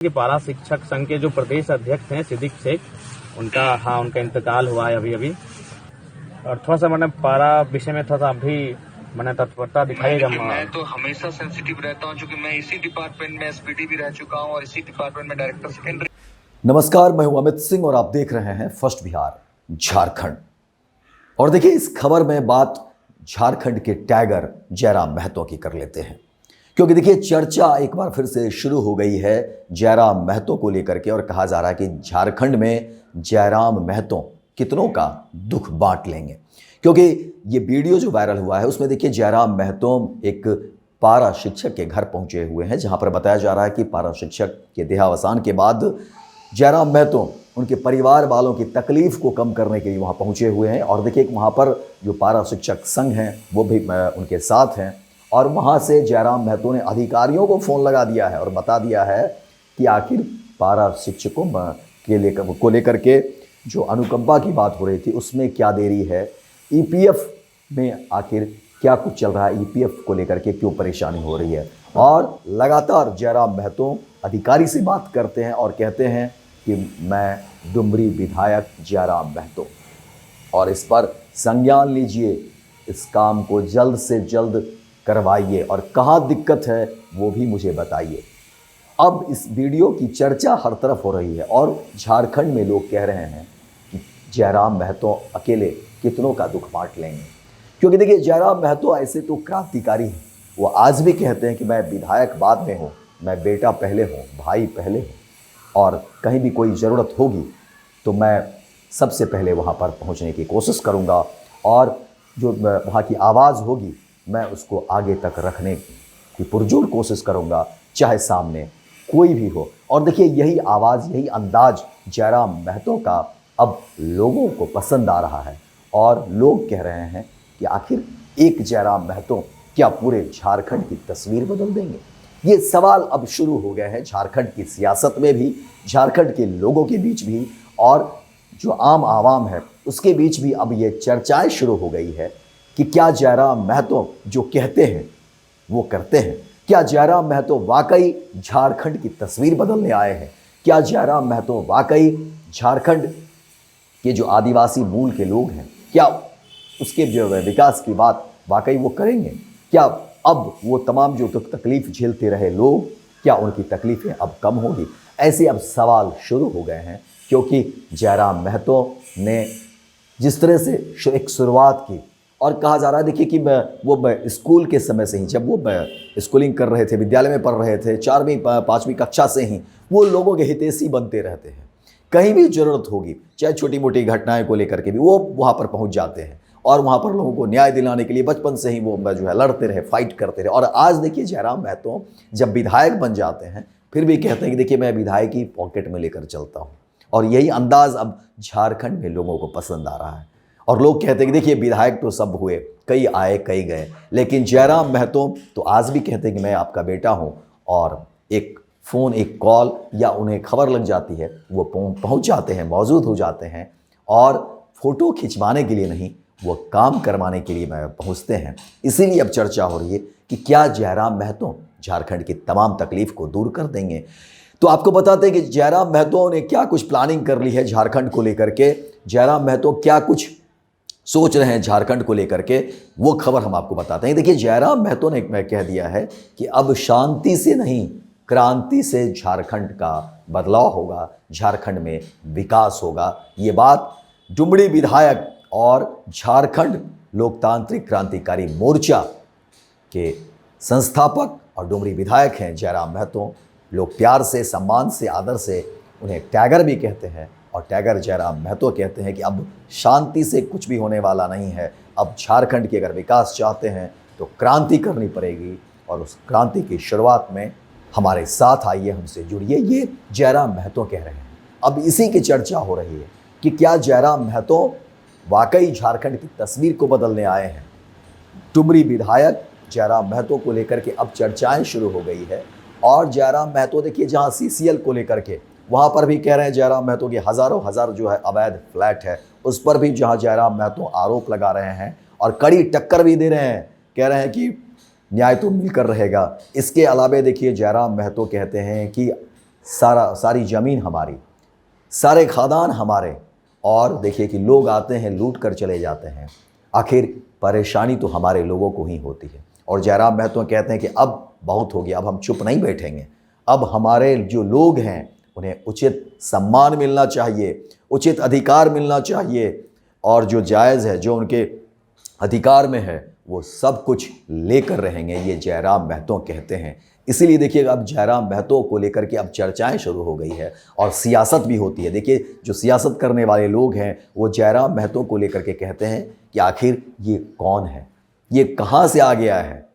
कि पारा शिक्षक संघ के जो प्रदेश अध्यक्ष हैं सिद्दीक शेख, उनका इंतकाल हुआ है अभी। और थोड़ा सा मैंने पारा विषय में थोड़ा सा अभी मैंने तत्परता दिखाई। मैं तो हमेशा सेंसिटिव रहता हूं, क्योंकि मैं इसी डिपार्टमेंट में एसपीडी भी रह चुका हूं और इसी डिपार्टमेंट में डायरेक्टर सेकेंडरी। नमस्कार, मैं हूं अमित सिंह और आप देख रहे हैं फर्स्ट बिहार झारखंड। और देखिए, इस खबर में बात झारखंड के टाइगर जयराम महतो की कर लेते हैं, क्योंकि देखिए चर्चा एक बार फिर से शुरू हो गई है जयराम महतो को लेकर के। और कहा जा रहा है कि झारखंड में जयराम महतो कितनों का दुख बांट लेंगे, क्योंकि ये वीडियो जो वायरल हुआ है उसमें देखिए जयराम महतो एक पारा शिक्षक के घर पहुंचे हुए हैं, जहां पर बताया जा रहा है कि पारा शिक्षक के देहावसान के बाद जयराम महतो उनके परिवार वालों की तकलीफ को कम करने के लिए वहां पहुंचे हुए हैं। और देखिए वहां पर जो पारा शिक्षक संघ हैं वो भी उनके साथ हैं। और वहां से जयराम महतो ने अधिकारियों को फ़ोन लगा दिया है और बता दिया है कि आखिर पारा शिक्षकों को लेकर के जो अनुकंपा की बात हो रही थी उसमें क्या देरी है, ईपीएफ में आखिर क्या कुछ चल रहा है, ईपीएफ को लेकर के क्यों परेशानी हो रही है। और लगातार जयराम महतो अधिकारी से बात करते हैं और कहते हैं कि मैं डुमरी विधायक जयराम महतो, और इस पर संज्ञान लीजिए, इस काम को जल्द से जल्द करवाइए और कहाँ दिक्कत है वो भी मुझे बताइए। अब इस वीडियो की चर्चा हर तरफ हो रही है और झारखंड में लोग कह रहे हैं कि जयराम महतो अकेले कितनों का दुख बांट लेंगे, क्योंकि देखिए जयराम महतो ऐसे तो क्रांतिकारी हैं। वो आज भी कहते हैं कि मैं विधायक बाद में हूँ, मैं बेटा पहले हूँ, भाई पहले हूँ, और कहीं भी कोई ज़रूरत होगी तो मैं सबसे पहले वहाँ पर पहुँचने की कोशिश करूँगा, और जो वहाँ की आवाज़ होगी मैं उसको आगे तक रखने की पुरजोर कोशिश करूँगा, चाहे सामने कोई भी हो। और देखिए यही आवाज़, यही अंदाज जयराम महतो का अब लोगों को पसंद आ रहा है। और लोग कह रहे हैं कि आखिर एक जयराम महतो क्या पूरे झारखंड की तस्वीर बदल देंगे। ये सवाल अब शुरू हो गए हैं झारखंड की सियासत में भी, झारखंड के लोगों के बीच भी, और जो आम आवाम है उसके बीच भी अब ये चर्चाएं शुरू हो गई है कि क्या जयराम महतो जो कहते हैं वो करते हैं। क्या जयराम महतो वाकई झारखंड की तस्वीर बदलने आए हैं? क्या जयराम महतो वाकई झारखंड के जो आदिवासी मूल के लोग हैं, क्या उसके जो विकास की बात वाकई वो करेंगे? क्या अब वो तमाम जो तकलीफ झेलते रहे लोग, क्या उनकी तकलीफ़ें अब कम होगी? ऐसे अब सवाल शुरू हो गए हैं, क्योंकि जयराम महतो ने जिस तरह से एक शुरुआत की, और कहा जा रहा है देखिए कि वो स्कूल के समय से ही, जब वो स्कूलिंग कर रहे थे, विद्यालय में पढ़ रहे थे, 4वीं 5वीं कक्षा से ही वो लोगों के हितैषी बनते रहते हैं। कहीं भी ज़रूरत होगी, चाहे छोटी मोटी घटनाएं को लेकर के भी वो वहाँ पर पहुँच जाते हैं, और वहाँ पर लोगों को न्याय दिलाने के लिए बचपन से ही वो जो है लड़ते रहे, फाइट करते रहे। और आज देखिए जयराम महतो जब विधायक बन जाते हैं फिर भी कहते हैं कि देखिए मैं विधायक ही पॉकेट में लेकर चलता हूँ। और यही अंदाज़ अब झारखंड में लोगों को पसंद आ रहा है। और लोग कहते हैं कि देखिए विधायक तो सब हुए, कई आए कई गए, लेकिन जयराम महतो तो आज भी कहते हैं कि मैं आपका बेटा हूं। और एक फ़ोन, एक कॉल या उन्हें खबर लग जाती है, वो पहुंच जाते हैं, मौजूद हो जाते हैं, और फ़ोटो खिंचवाने के लिए नहीं, वो काम करवाने के लिए पहुंचते हैं। इसीलिए अब चर्चा हो रही है कि क्या जयराम महतो झारखंड की तमाम तकलीफ़ को दूर कर देंगे। तो आपको बताते हैं कि जयराम महतो ने क्या कुछ प्लानिंग कर ली है झारखंड को लेकर के, जयराम महतो क्या कुछ सोच रहे हैं झारखंड को लेकर के, वो खबर हम आपको बताते हैं। देखिए जयराम महतो ने कह दिया है कि अब शांति से नहीं, क्रांति से झारखंड का बदलाव होगा, झारखंड में विकास होगा। ये बात डुमरी विधायक और झारखंड लोकतांत्रिक क्रांतिकारी मोर्चा के संस्थापक और डुमरी विधायक हैं जयराम महतो। लोग प्यार से, सम्मान से, आदर से उन्हें टाइगर भी कहते हैं, और टाइगर जयराम महतो कहते हैं कि अब शांति से कुछ भी होने वाला नहीं है। अब झारखंड की अगर विकास चाहते हैं तो क्रांति करनी पड़ेगी, और उस क्रांति की शुरुआत में हमारे साथ आइए, हमसे जुड़िए, ये जयराम महतो कह रहे हैं। अब इसी की चर्चा हो रही है कि क्या जयराम महतो वाकई झारखंड की तस्वीर को बदलने आए हैं। डुमरी विधायक जयराम महतो को लेकर के अब चर्चाएं शुरू हो गई है। और जयराम महतो देखिए जहाँ सीसीएल को लेकर के, वहाँ पर भी कह रहे हैं जयराम महतो के हज़ारों हज़ार जो है अवैध फ्लैट है, उस पर भी जहाँ जयराम महतो आरोप लगा रहे हैं और कड़ी टक्कर भी दे रहे हैं, कह रहे हैं कि न्याय तो मिलकर रहेगा। इसके अलावा देखिए जयराम महतो कहते हैं कि सारी ज़मीन हमारी, सारे खादान हमारे, और देखिए कि लोग आते हैं लूट कर चले जाते हैं। आखिर परेशानी तो हमारे लोगों को ही होती है। और जयराम महतो कहते हैं कि अब बहुत हो गया, अब हम चुप नहीं बैठेंगे, अब हमारे जो लोग हैं उन्हें उचित सम्मान मिलना चाहिए, उचित अधिकार मिलना चाहिए, और जो जायज़ है, जो उनके अधिकार में है, वो सब कुछ लेकर रहेंगे, ये जयराम महतो कहते हैं। इसीलिए देखिए अब जयराम महतो को लेकर के अब चर्चाएं शुरू हो गई है और सियासत भी होती है। देखिए जो सियासत करने वाले लोग हैं वो जयराम महतो को लेकर के कहते हैं कि आखिर ये कौन है, ये कहाँ से आ गया है,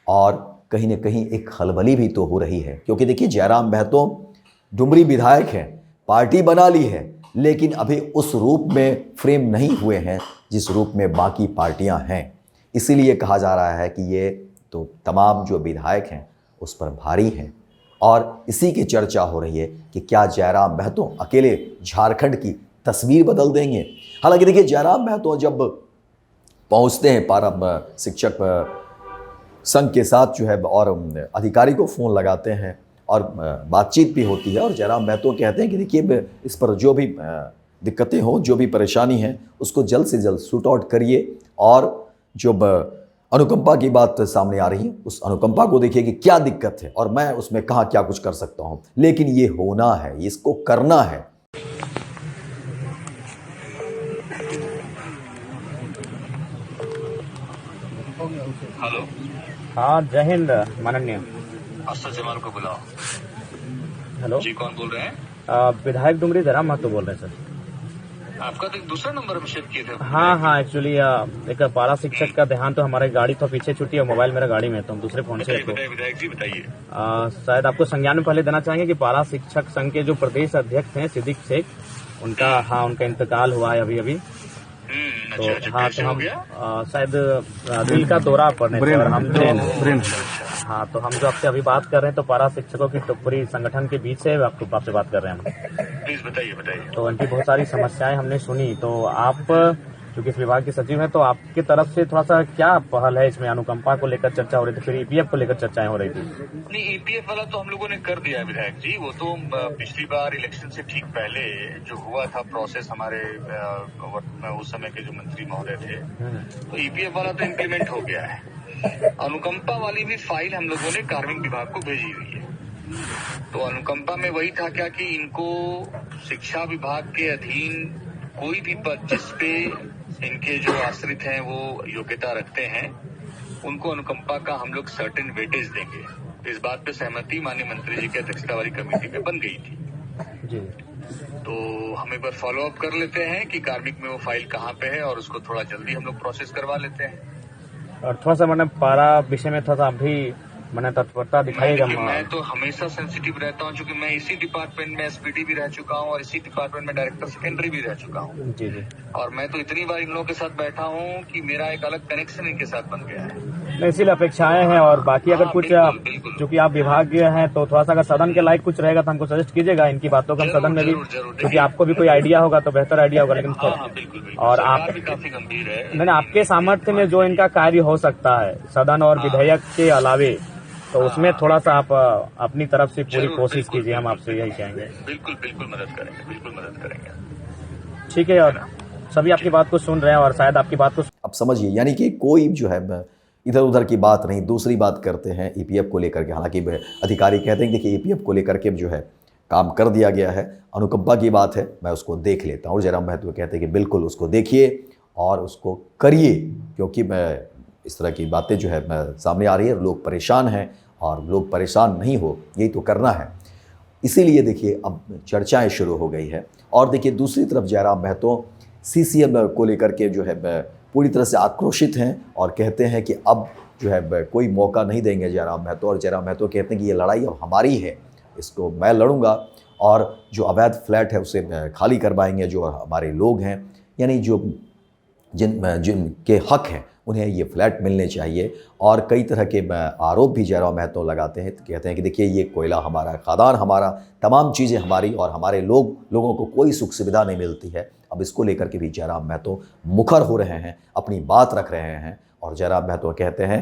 और कहीं ना कहीं एक खलबली भी तो हो रही है। क्योंकि देखिए जयराम महतो डुमरी विधायक हैं, पार्टी बना ली है, लेकिन अभी उस रूप में फ्रेम नहीं हुए हैं जिस रूप में बाकी पार्टियां हैं। इसीलिए कहा जा रहा है कि ये तो तमाम जो विधायक हैं उस पर भारी हैं, और इसी की चर्चा हो रही है कि क्या जयराम महतो अकेले झारखंड की तस्वीर बदल देंगे। हालांकि देखिए जयराम महतो जब पहुंचते हैं पारा शिक्षक संघ के साथ जो है, और अधिकारी को फ़ोन लगाते हैं और बातचीत भी होती है, और जयराम महतो कहते हैं कि देखिए इस पर जो भी दिक्कतें हो, जो भी परेशानी है, उसको जल्द से जल्द शूट आउट करिए, और जो अनुकंपा की बात सामने आ रही है उस अनुकंपा को देखिए कि क्या दिक्कत है और मैं उसमें कहाँ क्या कुछ कर सकता हूँ, लेकिन ये होना है, इसको करना है। हेलो, हाँ जय हिंद माननीय। अस्सर जमाल को बुलाओ। हेलो जी, कौन बोल रहे हैं? विधायक डुमरी जयराम महतो बोल रहे हैं सर। आपका तो एक दूसरा नंबर शेयर किए थे। हाँ एक्चुअली एक पारा शिक्षक का देहांत तो हमारी गाड़ी तो पीछे छुट्टी है, मोबाइल मेरा गाड़ी में, तो हम दूसरे फोन से विधायक जी बताइए। शायद आपको संज्ञान में पहले देना चाहेंगे कि पारा शिक्षक संघ के जो प्रदेश अध्यक्ष हैं सिद्दीक शेख, उनका इंतकाल हुआ है अभी अभी। तो हाँ, तो हम शायद दिल का दौरा पड़ने से, और हम जो हाँ, तो हम जो आपसे अभी बात कर रहे हैं तो पारा शिक्षकों की टुकड़ी संगठन के बीच से आपसे बात कर रहे हैं हम। प्लीज बताइए। तो उनकी बहुत सारी समस्याएं हमने सुनी, तो आप चूंकि इस विभाग के सचिव हैं, तो आपकी तरफ से थोड़ा सा क्या पहल है इसमें? अनुकंपा को लेकर चर्चा हो रही थी, फिर ईपीएफ को लेकर चर्चाएं हो रही थी। नहीं, ईपीएफ वाला तो हम लोगों ने कर दिया विधायक जी। वो तो पिछली बार इलेक्शन से ठीक पहले जो हुआ था प्रोसेस, हमारे उस समय के जो मंत्री महोदय थे, तो ईपीएफ वाला तो इम्प्लीमेंट हो गया है। अनुकंपा वाली भी फाइल हम लोगों ने कार्मिक विभाग को भेजी हुई है। तो अनुकंपा में वही था क्या कि इनको शिक्षा विभाग के अधीन कोई भी पद जिसपे इनके जो आश्रित हैं वो योग्यता रखते हैं, उनको अनुकंपा का हम लोग सर्टेन वेटेज देंगे। इस बात पे सहमति माननीय मंत्री जी की अध्यक्षता वाली कमेटी में बन गई थी जी। तो हम एक बार फॉलो अप कर लेते हैं कि कार्मिक में वो फाइल कहाँ पे है, और उसको थोड़ा जल्दी हम लोग प्रोसेस करवा लेते हैं। और थोड़ा सा मैंने पारा विषय में थोड़ा सा अभी मैंने तत्परता दिखाई। मैं तो हमेशा सेंसिटिव रहता हूं, क्योंकि मैं इसी डिपार्टमेंट में एसपीडी भी रह चुका हूं और इसी डिपार्टमेंट में डायरेक्टर सेकेंडरी भी रह चुका हूं। जी। और मैं तो इतनी बार इन लोगों के साथ बैठा हूं कि मेरा एक अलग कनेक्शन इनके साथ बन गया है। इसीलिए अपेक्षाएं हैं, और बाकी अगर कुछ चूंकि आप विभागीय हैं तो थोड़ा सा अगर सदन के लायक कुछ रहेगा तो हमको सजेस्ट कीजिएगा इनकी बातों को हम सदन में भी, क्योंकि आपको भी कोई आइडिया होगा तो बेहतर आइडिया होगा। लेकिन और आप भी काफी गंभीर है, मैंने आपके सामर्थ्य में जो इनका कार्य हो सकता है सदन और विधेयक के अलावे, तो उसमें थोड़ा सा आप अपनी तरफ से पूरी कोशिश कीजिए, हम आपसे यही चाहेंगे। बिल्कुल मदद करेंगे। ठीक है, और सभी आपकी बात को सुन रहे हैं और शायद आपकी बात को अब समझिए, यानी कि कोई जो है इधर उधर की बात नहीं, दूसरी बात करते हैं ईपीएफ को लेकर के। हालांकि अधिकारी कहते हैं कि देखिए ईपीएफ को लेकर के जो है काम कर दिया गया है, अनुकंपा की बात है, मैं उसको देख लेता हूँ। और जयराम महतो कहते हैं कि बिल्कुल उसको देखिए और उसको करिए, क्योंकि इस तरह की बातें जो है सामने आ रही है, लोग परेशान हैं और लोग परेशान नहीं हो, यही तो करना है। इसीलिए देखिए अब चर्चाएं शुरू हो गई है। और देखिए दूसरी तरफ जयराम महतो सीसीएम को लेकर के जो है पूरी तरह से आक्रोशित हैं और कहते हैं कि अब जो है कोई मौका नहीं देंगे जयराम महतो। और जयराम महतो कहते हैं कि ये लड़ाई अब हमारी है, इसको मैं लड़ूंगा, और जो अवैध फ्लैट है उसे खाली करवाएंगे। जो हमारे लोग हैं, यानी जो जिनके हक हैं उन्हें ये फ्लैट मिलने चाहिए। और कई तरह के आरोप भी जयराम महतो लगाते हैं, कहते हैं कि देखिए ये कोयला हमारा, खादान हमारा, तमाम चीज़ें हमारी, और हमारे लोगों को कोई सुख सुविधा नहीं मिलती है। अब इसको लेकर के भी जयराम महतो मुखर हो रहे हैं, अपनी बात रख रहे हैं। और जयराम महतो कहते हैं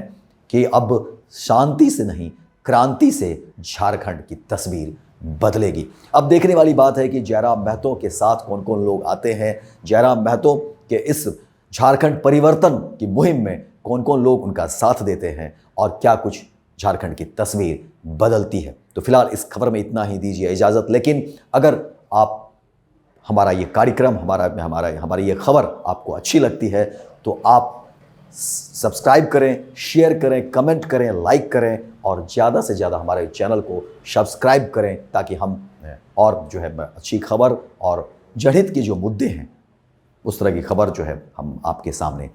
कि अब शांति से नहीं, क्रांति से झारखंड की तस्वीर बदलेगी। अब देखने वाली बात है कि जयराम महतो के साथ कौन कौन लोग आते हैं, जयराम महतो के इस झारखंड परिवर्तन की मुहिम में कौन कौन लोग उनका साथ देते हैं और क्या कुछ झारखंड की तस्वीर बदलती है। तो फिलहाल इस खबर में इतना ही, दीजिए इजाज़त। लेकिन अगर आप हमारा ये कार्यक्रम, हमारी ये खबर आपको अच्छी लगती है तो आप सब्सक्राइब करें, शेयर करें, कमेंट करें, लाइक करें और ज़्यादा से ज़्यादा हमारे चैनल को सब्सक्राइब करें ताकि हम और जो है अच्छी खबर और जनहित के जो मुद्दे हैं उस तरह की खबर जो है हम आपके सामने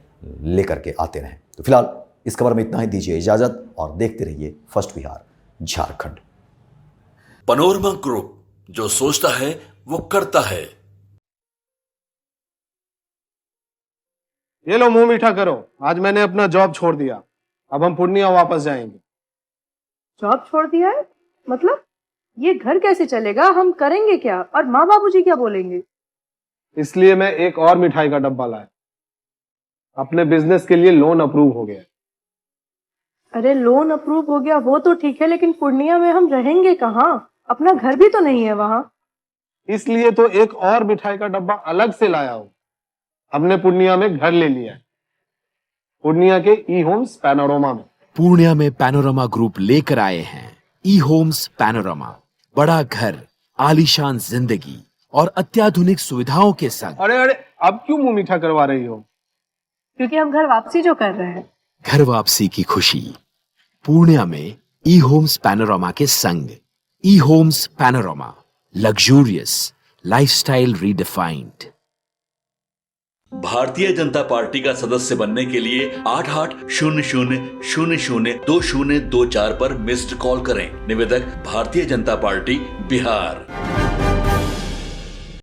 लेकर के आते रहें। तो फिलहाल इस खबर में इतना ही, दीजिए इजाज़त और देखते रहिए first Bihar Jharkhand. Panorama group, जो सोचता है वो करता है। ये लो मुंह मीठा करो, आज मैंने अपना जॉब छोड़ दिया, अब हम पूर्णिया वापस जाएंगे। जॉब छोड़ दिया है? मतलब ये घर कैसे चलेगा, हम करेंगे क्या और माँ बाबूजी क्या बोलेंगे? इसलिए मैं एक और मिठाई का डब्बा लाया, अपने बिजनेस के लिए लोन अप्रूव हो गया। अरे लोन अप्रूव हो गया वो तो ठीक है, लेकिन पूर्णिया में हम रहेंगे कहाँ? अपना घर भी तो नहीं है वहाँ। इसलिए तो एक और मिठाई का डब्बा अलग से लाया हूँ। हमने पूर्णिया में घर ले लिया है, पूर्णिया के ई होम्स पैनोरमा में। पूर्णिया में पैनोरमा ग्रुप लेकर आए हैं ई होम्स पैनोरमा, बड़ा घर, आलीशान जिंदगी और अत्याधुनिक सुविधाओं के संग। अरे अब क्यों मुंह मीठा करवा रही हो? क्योंकि हम घर वापसी जो कर रहे हैं। घर वापसी की खुशी पूर्णिया में ई होम्स पैनोरमा के संग। ई homes panorama, luxurious lifestyle redefined. Bharatiya Janata party का सदस्य बनने के लिए 8800002024 पर मिस्ड कॉल करें। निवेदक भारतीय जनता पार्टी बिहार।